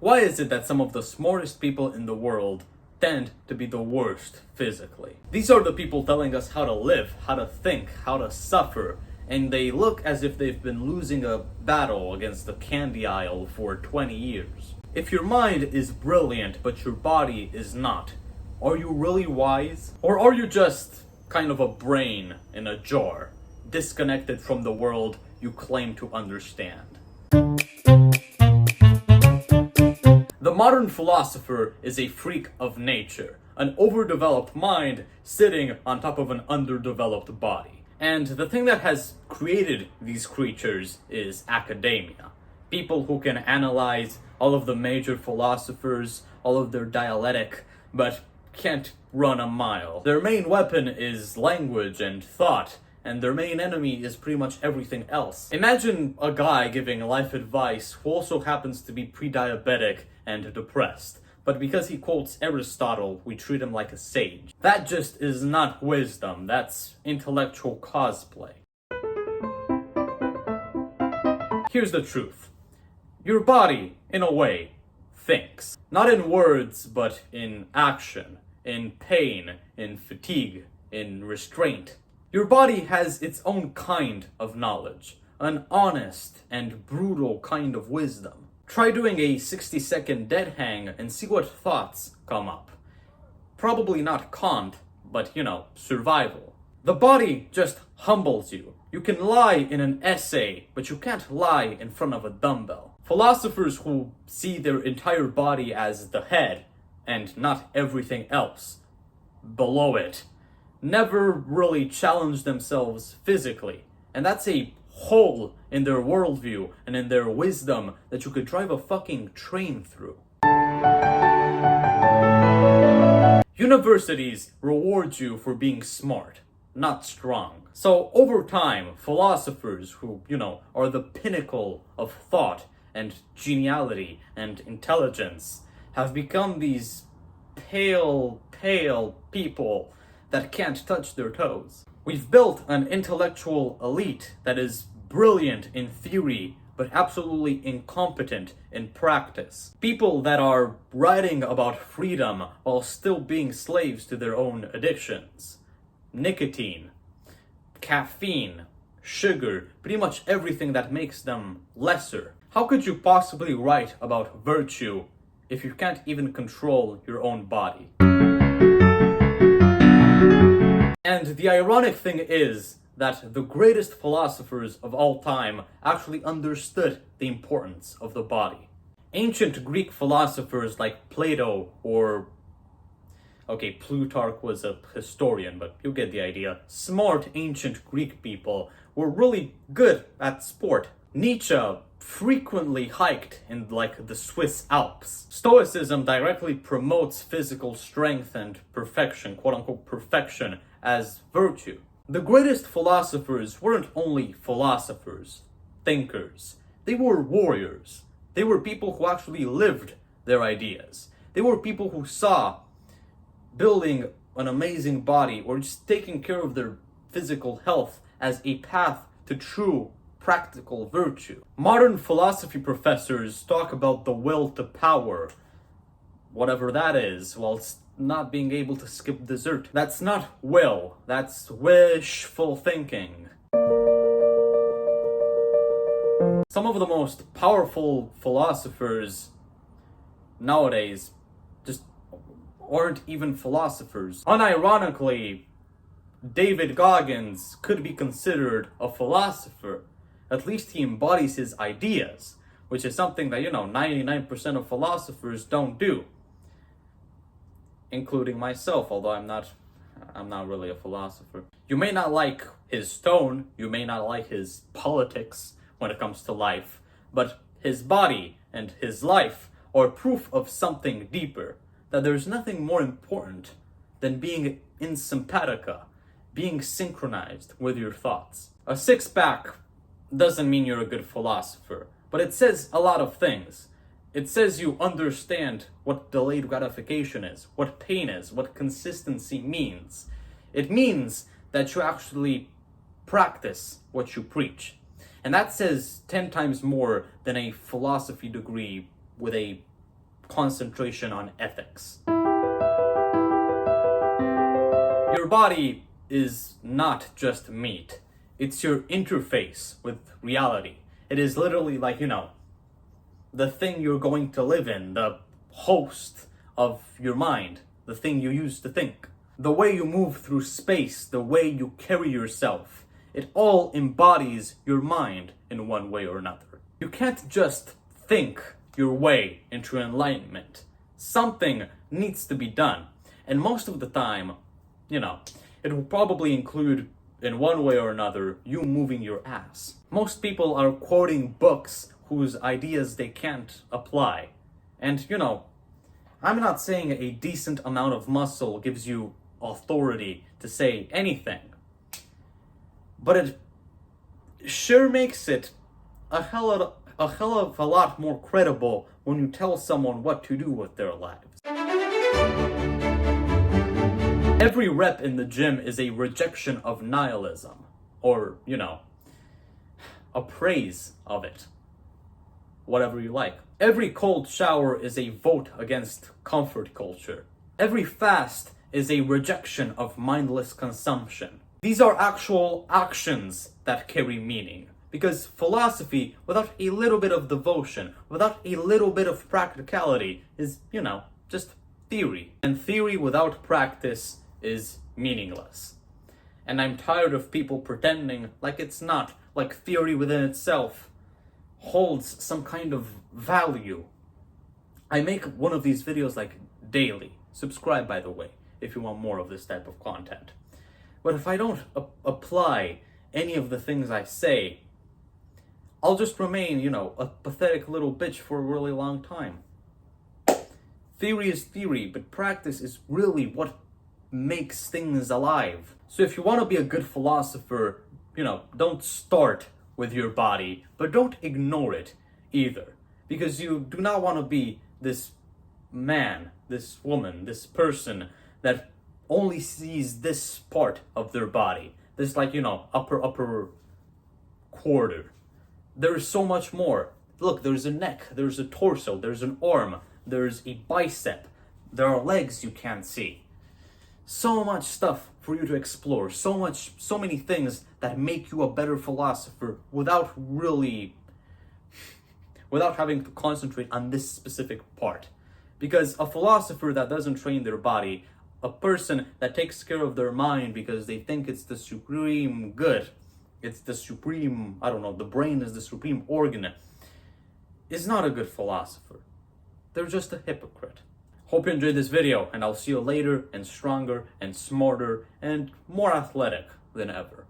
Why is it that some of the smartest people in the world tend to be the worst physically? These are the people telling us how to live, how to think, how to suffer, and they look as if they've been losing a battle against the candy aisle for 20 years. If your mind is brilliant but your body is not, are you really wise? Or are you just kind of a brain in a jar, disconnected from the world you claim to understand? The modern philosopher is a freak of nature, an overdeveloped mind sitting on top of an underdeveloped body. And the thing that has created these creatures is academia. People who can analyze all of the major philosophers, all of their dialectic, but can't run a mile. Their main weapon is language and thought, and their main enemy is pretty much everything else. Imagine a guy giving life advice who also happens to be pre-diabetic and depressed, but because he quotes Aristotle, we treat him like a sage. That just is not wisdom, that's intellectual cosplay. Here's the truth. Your body, in a way, thinks. Not in words, but in action, in pain, in fatigue, in restraint. Your body has its own kind of knowledge, an honest and brutal kind of wisdom. Try doing a 60-second dead hang and see what thoughts come up. Probably not Kant, but survival. The body just humbles you. You can lie in an essay, but you can't lie in front of a dumbbell. Philosophers who see their entire body as the head, and not everything else below it, never really challenge themselves physically. And that's a hole in their worldview and in their wisdom that you could drive a fucking train through. Universities reward you for being smart, not strong. So over time, philosophers who, are the pinnacle of thought and geniality and intelligence have become these pale people that can't touch their toes. We've built an intellectual elite that is brilliant in theory, but absolutely incompetent in practice. People that are writing about freedom while still being slaves to their own addictions. Nicotine, caffeine, sugar, pretty much everything that makes them lesser. How could you possibly write about virtue if you can't even control your own body? And the ironic thing is that the greatest philosophers of all time actually understood the importance of the body. Ancient Greek philosophers like Plato Plutarch was a historian, but you get the idea. Smart ancient Greek people were really good at sport. Nietzsche frequently hiked in the Swiss Alps. Stoicism directly promotes physical strength and perfection, quote-unquote perfection, as virtue. The greatest philosophers weren't only philosophers, thinkers. They were warriors. They were people who actually lived their ideas. They were people who saw building an amazing body or just taking care of their physical health as a path to true practical virtue. Modern philosophy professors talk about the will to power, whatever that is, whilst not being able to skip dessert. That's not will, that's wishful thinking. Some of the most powerful philosophers nowadays just aren't even philosophers. Unironically, David Goggins could be considered a philosopher. At least he embodies his ideas, which is something that, 99% of philosophers don't do. Including myself, although I'm not really a philosopher. You may not like his tone, you may not like his politics when it comes to life, but his body and his life are proof of something deeper, that there's nothing more important than being in simpatica, being synchronized with your thoughts. A six-pack doesn't mean you're a good philosopher, but it says a lot of things. It says you understand what delayed gratification is, what pain is, what consistency means. It means that you actually practice what you preach. And that says 10 times more than a philosophy degree with a concentration on ethics. Your body is not just meat. It's your interface with reality. It is literally like, the thing you're going to live in, the host of your mind, the thing you use to think. The way you move through space, the way you carry yourself, it all embodies your mind in one way or another. You can't just think your way into enlightenment. Something needs to be done. And most of the time, it will probably include, in one way or another, you moving your ass. Most people are quoting books whose ideas they can't apply. And, I'm not saying a decent amount of muscle gives you authority to say anything. But it sure makes it a hell of a lot more credible when you tell someone what to do with their lives. Every rep in the gym is a rejection of nihilism, or, a praise of it. Whatever you like. Every cold shower is a vote against comfort culture. Every fast is a rejection of mindless consumption. These are actual actions that carry meaning. Because philosophy, without a little bit of devotion, without a little bit of practicality, is, just theory. And theory without practice is meaningless. And I'm tired of people pretending like it's not, like theory within itself holds some kind of value. I make one of these videos like daily. Subscribe, by the way, if you want more of this type of content. But if I don't apply any of the things I say, I'll just remain, a pathetic little bitch for a really long time. Theory is theory, but practice is really what makes things alive. So if you want to be a good philosopher, don't start with your body, but don't ignore it either. Because you do not want to be this man, this woman, this person that only sees this part of their body. This upper quarter. There's so much more. Look, there's a neck, there's a torso, there's an arm, there's a bicep, there are legs you can't see. So much stuff for you to explore, so many things that make you a better philosopher without having to concentrate on this specific part. Because a philosopher that doesn't train their body, a person that takes care of their mind because they think it's the supreme good, it's the supreme, the brain is the supreme organ, is not a good philosopher. They're just a hypocrite. Hope you enjoyed this video, and I'll see you later, and stronger, and smarter, and more athletic than ever.